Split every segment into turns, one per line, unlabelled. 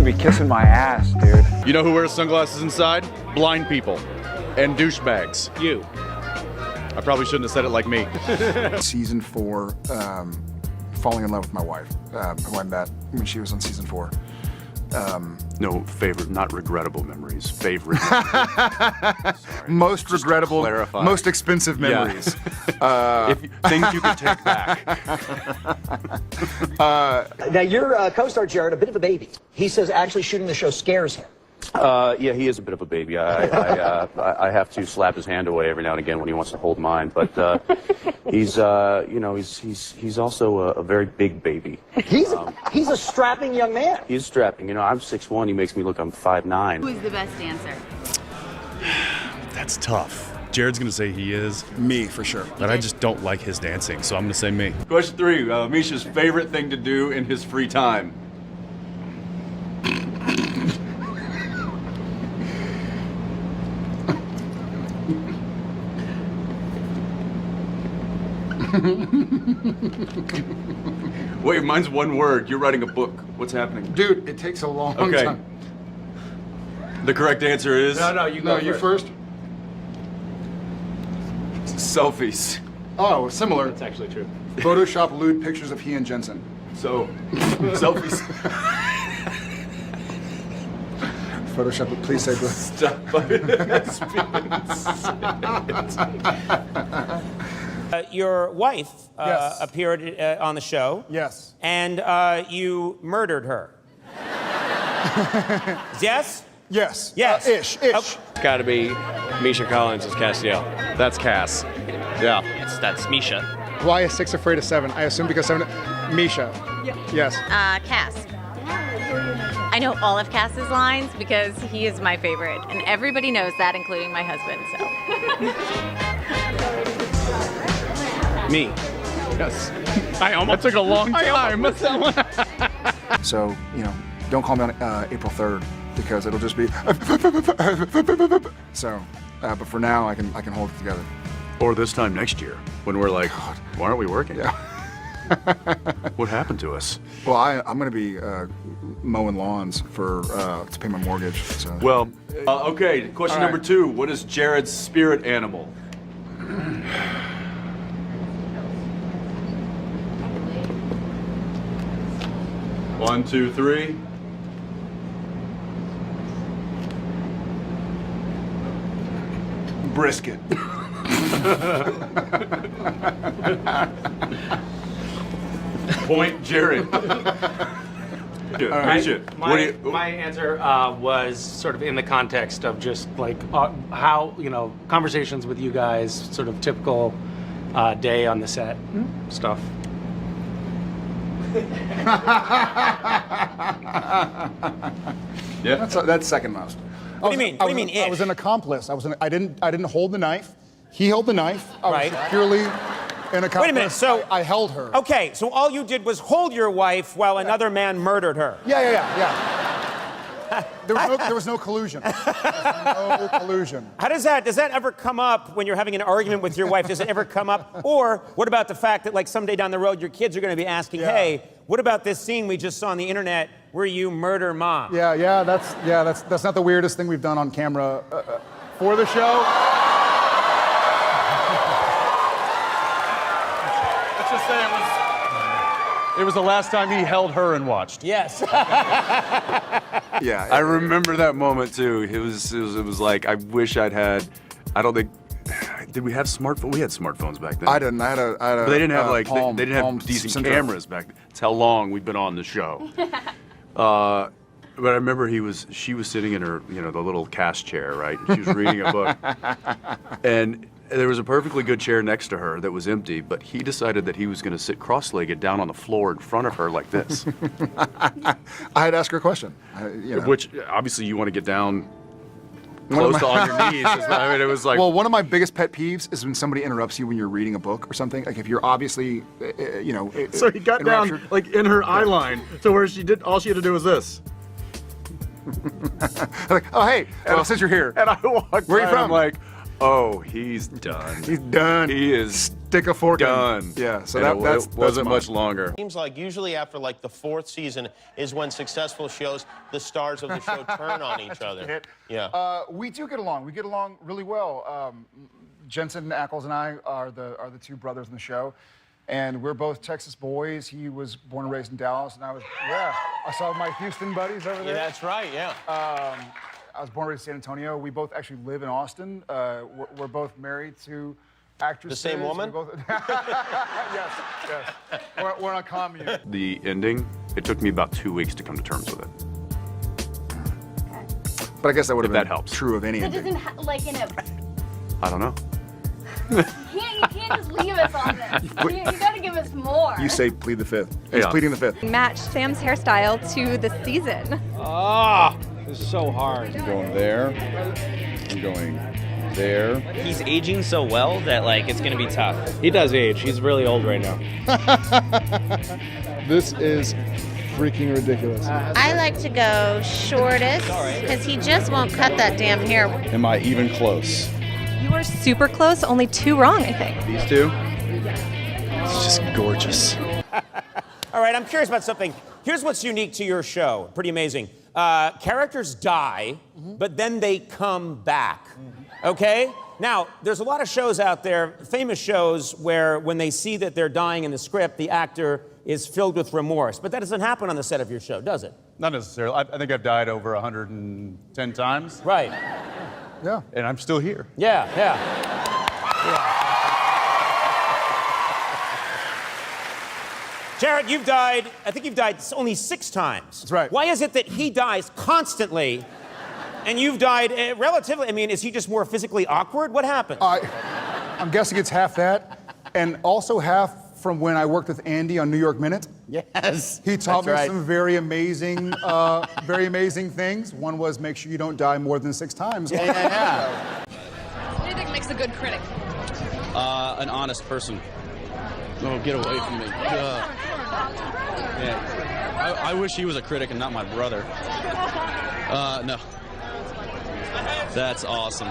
be kissing my ass, dude.
You know who wears sunglasses inside? Blind people and douchebags.
You.
I probably shouldn't have said it like me.
Season 4, falling in love with my wife, who I met when she was on season 4.
No, favorite, not regrettable memories. Favorite.
Most regrettable,
clarify.
most expensive memories.
Things you can take back.
Now, your co-star, Jared, a bit of a baby. He says actually shooting the show scares him.
Yeah, he is a bit of a baby. I have to slap his hand away every now and again when he wants to hold mine. But he's also a very big baby.
He's a strapping young man.
He's strapping. You know, I'm 6'1". He makes me look I'm 5'9".
Who's the best dancer?
That's tough. Jared's gonna say he is.
Me, for sure.
But I just don't like his dancing, so I'm gonna say me.
Question 3, Misha's favorite thing to do in his free time. Wait, mine's one word. You're writing a book. What's happening?
Dude, it takes a long time.
The correct answer is...
No, you go
No, you first.
Selfies.
Oh, similar.
That's actually true.
Photoshop lewd pictures of he and Jensen.
So, selfies.
Photoshop it, please say blue.
Stop.
Your wife
Yes.
appeared on the show.
Yes.
And you murdered her. Yes?
Yes.
Yes.
Ish.
Okay.
It's got to be Misha Collins as Castiel.
That's Cass. Yeah.
That's Misha.
Why is 6 afraid of 7? I assume because 7. Misha. Yes.
Cass. I know all of Cass's lines because he is my favorite, and everybody knows that, including my husband, so.
Me.
Yes.
That took a long time.
So, you know, don't call me on April 3rd because it'll just be. So, but for now, I can hold it together.
Or this time next year, when we're like, why aren't we working?
Yeah.
What happened to us?
Well, I'm going to be mowing lawns for to pay my mortgage. So.
Well, okay, question
All right.
number 2. What is Jared's spirit animal? One, two, three.
Brisket.
Point Jared.
My answer was sort of in the context of just like how, conversations with you guys, sort of typical day on the set stuff.
Yeah.
That's second most.
What do you mean? What do you mean?
I was an accomplice. I didn't hold the knife. He held the knife. I was
Right.
purely an accomplice.
Wait a minute, so-
I held her.
Okay, so all you did was hold your wife while another man murdered her.
Yeah. There was no collusion. No collusion.
How does that ever come up when you're having an argument with your wife? Does it ever come up? Or what about the fact that like someday down the road your kids are going to be asking, hey, what about this scene we just saw on the internet where you murder mom?
Yeah. That's not the weirdest thing we've done on camera for the show.
Let's just say it was the last time he held her and watched.
Yes.
Yeah.
I remember that moment too. It was like I wish I'd had. I don't think. Did we have smartphones? We had smartphones back then.
I didn't. I had a.
But they didn't have
Palm,
they didn't
Palm
have decent
syndrome.
cameras back then. That's how long we've been on the show. But I remember she was sitting in her, the little cast chair, right? And she was reading a book. And there was a perfectly good chair next to her that was empty, but he decided that he was going to sit cross-legged down on the floor in front of her like this.
I had to ask her a question.
Which, obviously, you want to get down close to on your knees. I mean, it was like...
Well, one of my biggest pet peeves is when somebody interrupts you when you're reading a book or something. Like if you're obviously,
So he got down, like, in her eye line, to where all she had to do was this.
like, oh, hey, since you're here.
And I walked
Where are you
by,
from?
I'm like, oh, he's done.
He's done.
He is
stick a fork in.
Done.
Yeah, so
And
that's
it wasn't
mine.
much longer.
Seems like usually after like the 4th season is when successful shows, the stars of the show turn on each other. Yeah.
We do get along. We get along really well. Jensen, Ackles, and I are the 2 brothers in the show. And we're both Texas boys. He was born and raised in Dallas, and I saw my Houston buddies over there.
Yeah, that's right, yeah.
I was born and raised in San Antonio. We both actually live in Austin. We're both married to actresses.
The same woman?
Yes. We're on commune.
The ending, it took me about 2 weeks to come to terms with it.
But I guess that would have
If
been
that helps.
true of any
That
ending.
doesn't like in a.
I don't know.
You can't just leave us on this. You gotta give us more.
You say plead the 5th. He's
Yeah.
pleading the 5th.
Match Sam's hairstyle to the season.
Ah, this is so hard.
I'm going there. I'm going there.
He's aging so well that like it's gonna be tough.
He does age. He's really old right now.
This is freaking ridiculous.
I like to go shortest because he just won't cut that damn hair.
Am I even close?
You are super close, only 2 wrong, I think.
These 2? It's just gorgeous.
All right, I'm curious about something. Here's what's unique to your show. Pretty amazing. Characters die, but then they come back. Okay? Now, there's a lot of shows out there, famous shows, where when they see that they're dying in the script, the actor is filled with remorse. But that doesn't happen on the set of your show, does it?
Not necessarily. I think I've died over 110 times,
Right.
Yeah.
and I'm still here.
Yeah. Jared, you've died, I think you've died only 6 times.
That's right.
Why is it that he dies constantly and you've died relatively? I mean, is he just more physically awkward? What happened?
I'm guessing it's half that, and also half from when I worked with Andy on New York Minute.
Yes.
He taught
that's
me
right.
some very amazing things. One was make sure you don't die more than 6 times.
What do you think makes a good critic?
An honest person. Oh, get away from me. Yeah. I wish he was a critic and not my brother. No. That's awesome.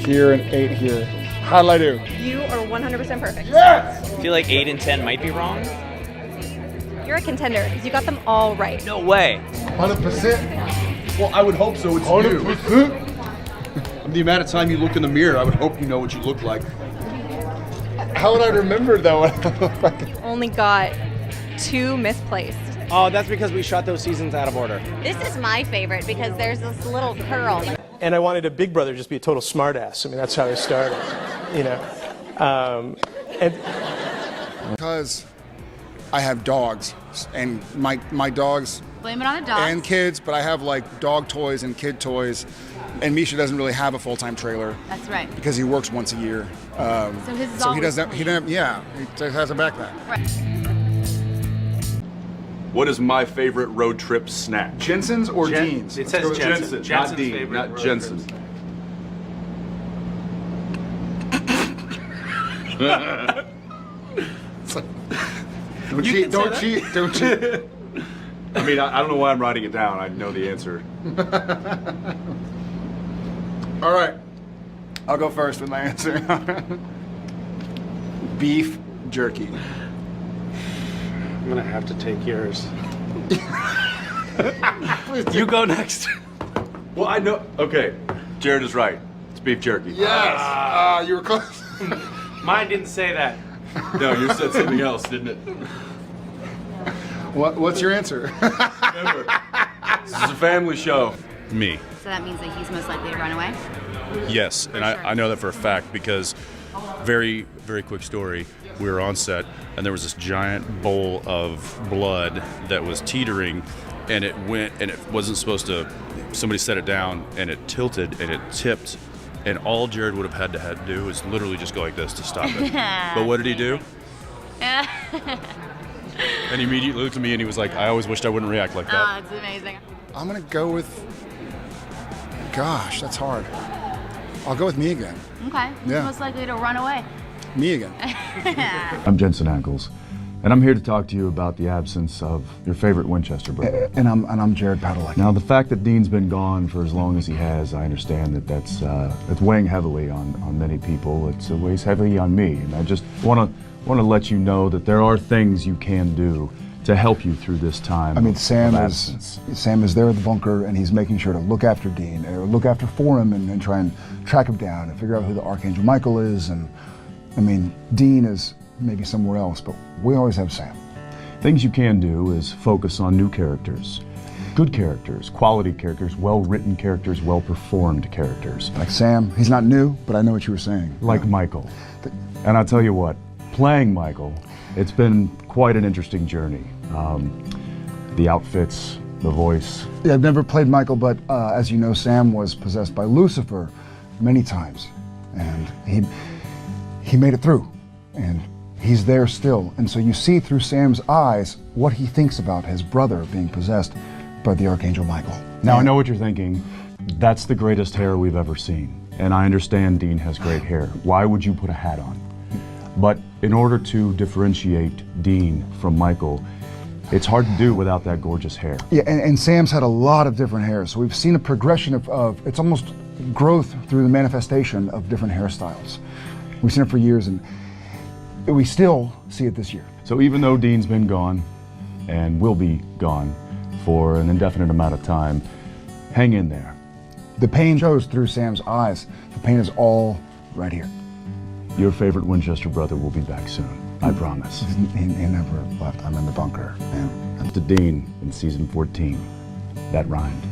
Here and 8 here. How did I do?
You are 100% perfect.
Yes!
I feel like 8 and 10 might be wrong.
You're a contender because you got them all right.
No way.
100%.
Well, I would hope so. It's
100%.
The amount of time you look in the mirror, I would hope you know what you look like.
How would I remember though?
You only got 2 misplaced.
Oh, that's because we shot those seasons out of order.
This is my favorite because there's this little curl.
And I wanted a big brother just be a total smartass. I mean, that's how I started, you know.
Because I have dogs, and my dogs
Blame it on the dogs.
and kids, but I have like dog toys and kid toys, and Misha doesn't really have a full-time trailer
That's right.
because he works once a year.
So his is
So he
always
doesn't.
clean.
He doesn't. Yeah, he just has a backpack.
What is my favorite road trip snack?
Jensen's or Dean's?
It
Let's
says
go with
Jensen.
Jensen,
Jensen's
not Dean,
favorite
not
road
Jensen.
Don't cheat. Don't cheat. Don't cheat.
I mean, I don't know why I'm writing it down. I know the answer.
All right, I'll go first with my answer. Beef jerky.
I'm gonna have to take yours.
You go next. Well, I know. Okay, Jared is right. It's beef jerky.
Yes. You were close.
Mine didn't say that.
No, you said something else, didn't it?
What's your answer?
Remember, this is a family show.
Me.
So that means that he's most likely to run away?
Yes, and I know that for a fact because very, very quick story. We were on set, and there was this giant bowl of blood that was teetering, and it went, and it wasn't supposed to. Somebody set it down, and it tilted, and it tipped, and all Jared would have had to do is literally just go like this to stop it. But what did he do? And he immediately looked at me, and he was like, "I always wished I wouldn't react like that."
Oh, it's amazing.
I'm gonna go with. Gosh, that's hard. I'll go with me again.
Okay. Who's
Yeah.
most likely to run away?
Me again.
I'm Jensen Ackles.
And I'm here to talk to you about the absence of your favorite Winchester brother.
And I'm Jared Padelecki.
Now, the fact that Dean's been gone for as long as he has, I understand that it's weighing heavily on many people. It weighs heavily on me, and I just want to let you know that there are things you can do to help you through this time.
I mean, Sam
of
is
absence.
there at the bunker, and he's making sure to look after Dean, or look after for him, and try and track him down and figure out who the Archangel Michael is. And I mean, Dean is maybe somewhere else, but we always have Sam.
Things you can do is focus on new characters, good characters, quality characters, well-written characters, well-performed characters.
Like Sam, he's not new, but I know what you were saying.
Like Michael. And I'll tell you what, playing Michael, it's been quite an interesting journey. The outfits, the voice.
Yeah, I've never played Michael, but as you know, Sam was possessed by Lucifer many times, and he made it through, and he's there still. And so you see through Sam's eyes what he thinks about his brother being possessed by the Archangel Michael.
Now, I know what you're thinking. That's the greatest hair we've ever seen. And I understand Dean has great hair. Why would you put a hat on? But in order to differentiate Dean from Michael, it's hard to do without that gorgeous hair.
Yeah, and Sam's had a lot of different hairs. So we've seen a progression of it's almost growth through the manifestation of different hairstyles. We've seen it for years, and we still see it this year.
So even though Dean's been gone, and will be gone for an indefinite amount of time, hang in there.
The pain shows through Sam's eyes. The pain is all right here.
Your favorite Winchester brother will be back soon, I promise.
He never left. I'm in the bunker.
To Dean in season 14, that rhymed.